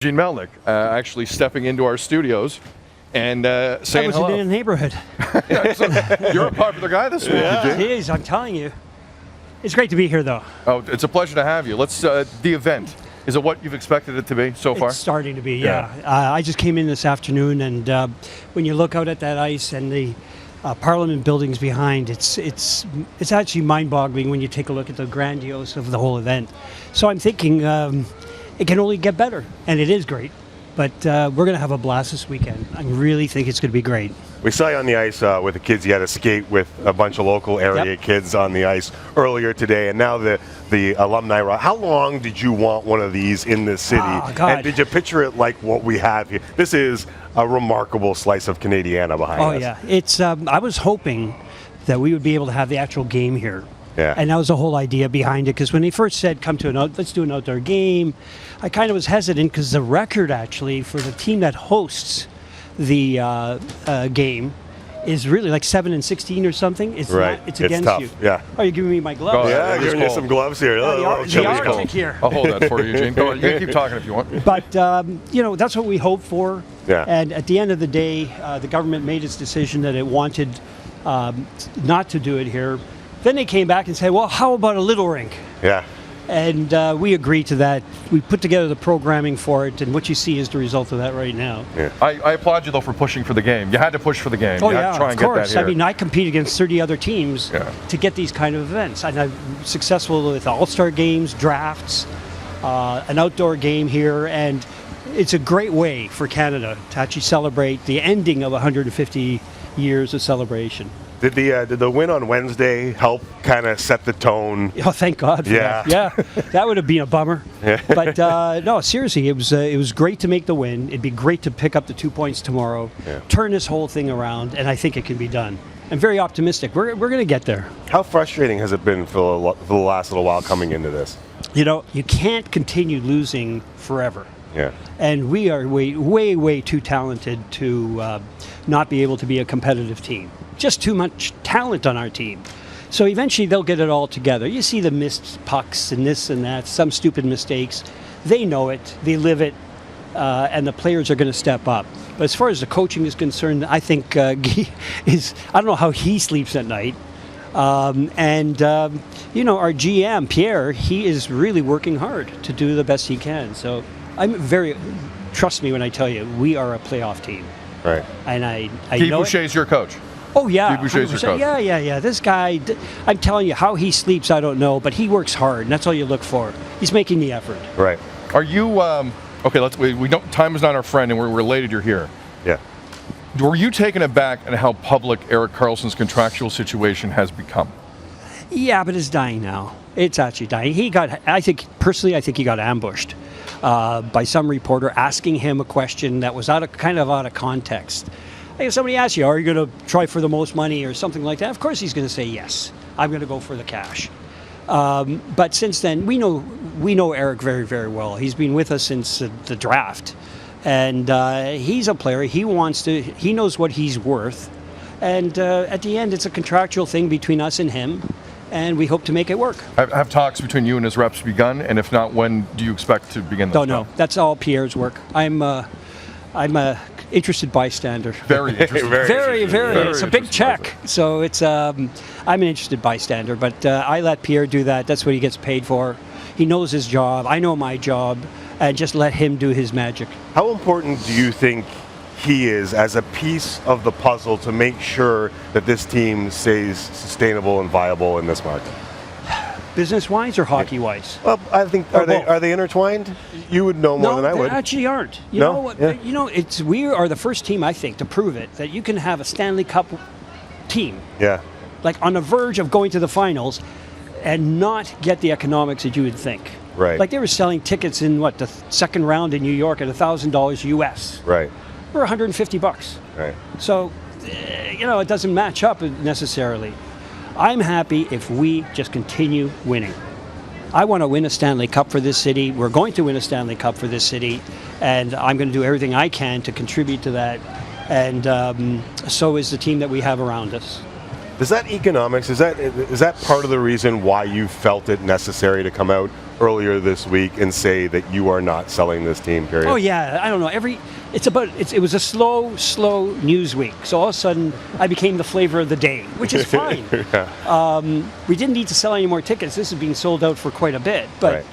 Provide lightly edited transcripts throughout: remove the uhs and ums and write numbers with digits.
Eugene Melnyk actually stepping into our studios and saying hello. I was in the neighborhood. Yeah, so you're a popular guy this week, Eugene. It is, I'm telling you. It's great to be here, though. Oh, it's a pleasure to have you. Let's the event. Is it what you've expected it to be so far? It's starting to be, yeah. I just came in this afternoon, and when you look out at that ice and the Parliament buildings behind, it's actually mind-boggling when you take a look at the grandiose of the whole event. So I'm thinking it can only get better, and it is great. But we're going to have a blast this weekend. I really think it's going to be great. We saw you on the ice with the kids. You had to skate with a bunch of local area kids on the ice earlier today, and now the alumni ride. How long did you want one of these in this city? Oh, God. And did you picture it like what we have here? This is a remarkable slice of Canadiana behind us. Oh, yeah. It's. I was hoping that we would be able to have the actual game here. Yeah. And that was the whole idea behind it, because when they first said, let's do an outdoor game, I kind of was hesitant, because the record actually for the team that hosts the game is really like 7-16 or something. It's right. It's against tough. you. Yeah. Are you giving me my gloves? Yeah, giving you some gloves here. The Arctic here. I'll hold that for you, Eugene. Go on, you can keep talking if you want. But, that's what we hope for. Yeah. And at the end of the day, the government made its decision that it wanted not to do it here. Then they came back and said, well, how about a little rink? Yeah. And we agreed to that. We put together the programming for it, and what you see is the result of that right now. Yeah. I applaud you, though, for pushing for the game. You had to push for the game. Oh, you had yeah, to try of and get course. that here. I mean, I compete against 30 other teams to get these kind of events. And I'm successful with AllStar Games, drafts, an outdoor game here, and it's a great way for Canada to actually celebrate the ending of 150 years of celebration. Did the win on Wednesday help kind of set the tone? Oh, thank God for that. Yeah, that would have been a bummer. But no, seriously, it was great to make the win. It'd be great to pick up the 2 points tomorrow, turn this whole thing around, and I think it can be done. I'm very optimistic. We're going to get there. How frustrating has it been for the last little while coming into this? You know, you can't continue losing forever. Yeah. And we are way too talented to not be able to be a competitive team. Just too much talent on our team. So eventually they'll get it all together. You see the missed pucks and this and that, some stupid mistakes. They know it, they live it, and the players are going to step up. But as far as the coaching is concerned, I think I don't know how he sleeps at night. Our GM, Pierre, he is really working hard to do the best he can. So trust me when I tell you, we are a playoff team. Right. And I know Boucher's your coach. Oh, yeah. Boucher's your coach. Yeah. This guy, I'm telling you, how he sleeps, I don't know, but he works hard, and that's all you look for. He's making the effort. Right. Are you, okay, we don't, time is not our friend, and we're related you're here. Yeah. Were you taken aback at how public Erik Karlsson's contractual situation has become? Yeah, but it's dying now. It's actually dying. I think he got ambushed by some reporter asking him a question that was out of context. If somebody asks you, are you going to try for the most money or something like that? Of course he's going to say yes. I'm going to go for the cash. But since then, we know Erik very, very well. He's been with us since the draft. And he's a player. He knows what he's worth. And at the end, it's a contractual thing between us and him. And we hope to make it work. Have talks between you and his reps begun? And if not, when do you expect to begin those? Don't know. That's all Pierre's work. I'm a interested bystander. Very interested. Very. It's a big check. So it's I'm an interested bystander, but I let Pierre do that. That's what he gets paid for. He knows his job. I know my job, and just let him do his magic. How important do you think he is as a piece of the puzzle to make sure that this team stays sustainable and viable in this market? Business-wise or hockey-wise? Well, I think are they intertwined? You would know more than I would. No, they actually aren't. You know what? Yeah. We are the first team, I think, to prove it, that you can have a Stanley Cup team, like on the verge of going to the finals, and not get the economics that you would think. Right. Like they were selling tickets in the second round in New York at $1,000 US. Right. For $150. Right. So, it doesn't match up necessarily. I'm happy if we just continue winning. I want to win a Stanley Cup for this city. We're going to win a Stanley Cup for this city, and I'm going to do everything I can to contribute to that. And so is the team that we have around us. Is that economics? Is that part of the reason why you felt it necessary to come out earlier this week and say that you are not selling this team, period? Oh yeah, I don't know. It was a slow news week. So all of a sudden, I became the flavor of the day, which is fine. Yeah. We didn't need to sell any more tickets. This has been sold out for quite a bit, but. Right.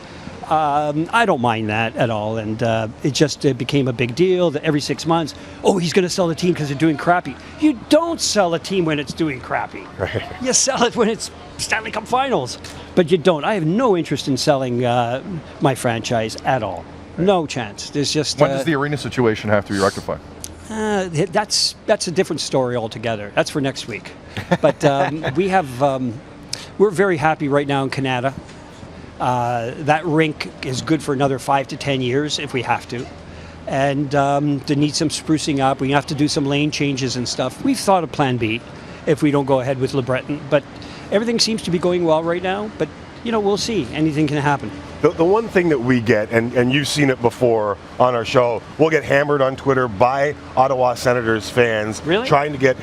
I don't mind that at all, and it just became a big deal that every 6 months, he's going to sell the team because they're doing crappy. You don't sell a team when it's doing crappy. Right. You sell it when it's Stanley Cup Finals, but you don't. I have no interest in selling my franchise at all. No chance. There's just. When does the arena situation have to be rectified? That's a different story altogether. That's for next week. But we're very happy right now in Canada. That rink is good for another 5 to 10 years if we have to. And they need some sprucing up. We have to do some lane changes and stuff. We've thought of plan B if we don't go ahead with Le Breton. But everything seems to be going well right now. But, we'll see. Anything can happen. The one thing that we get, and you've seen it before on our show, we'll get hammered on Twitter by Ottawa Senators fans. Really? Trying to get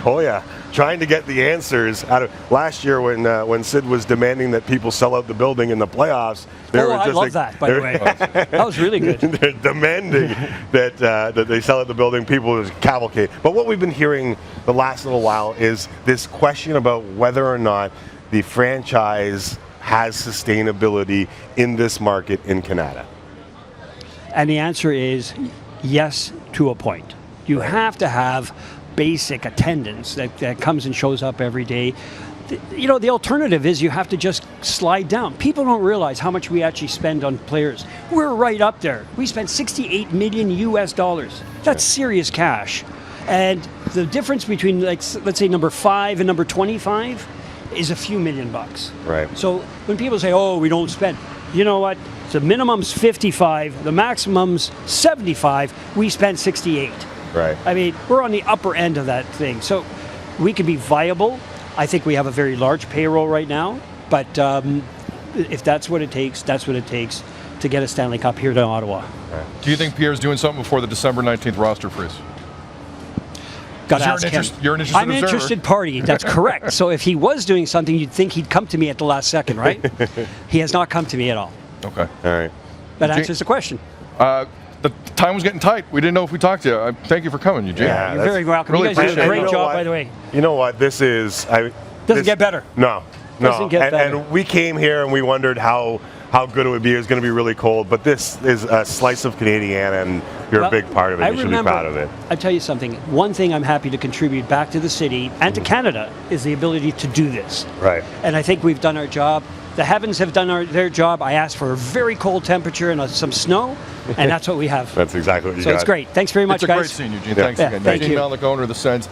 the answers out of last year when Sid was demanding that people sell out the building in the playoffs. I love that, by the way. That was really good. They're demanding that they sell out the building. People just cavalcade. But what we've been hearing the last little while is this question about whether or not the franchise has sustainability in this market in Canada. And the answer is yes, to a point. You have to have basic attendance that comes and shows up every day. The alternative is you have to just slide down. People don't realize how much we actually spend on players. We're right up there. We spent $68 million US. That's serious cash. And the difference between, let's say, number 5 and number 25 is a few $1 million. Right. So when people say, we don't spend, you know what? The minimum's 55, the maximum's 75, we spend 68. Right. I mean, we're on the upper end of that thing. So we can be viable. I think we have a very large payroll right now, but if that's what it takes, that's what it takes to get a Stanley Cup here to Ottawa. Right. Do you think Pierre's doing something before the December 19th roster freeze? Got to ask him. You're an interested I'm an observer. interested party. That's correct. So if he was doing something, you'd think he'd come to me at the last second, right? He has not come to me at all. Okay. All right. That answers the question. The time was getting tight. We didn't know if we talked to you. Thank you for coming, Eugene. Yeah. You're very welcome. really You guys did a appreciate great it. job, by the way. You know what? This is... Doesn't get better. No. Doesn't get better. And we came here and we wondered how good it would be. It was going to be really cold, but this is a slice of Canadian, and you're a big part of it. You should be proud of it. I tell you something. One thing I'm happy to contribute back to the city and to Canada is the ability to do this. Right. And I think we've done our job. The heavens have done their job. I asked for a very cold temperature and some snow, and that's what we have. That's exactly what you got. So it's great. Thanks very much, It's a guys. great scene, Eugene. Yeah. Thanks Yeah, again. thank Eugene you. Melnyk, owner of the Sens.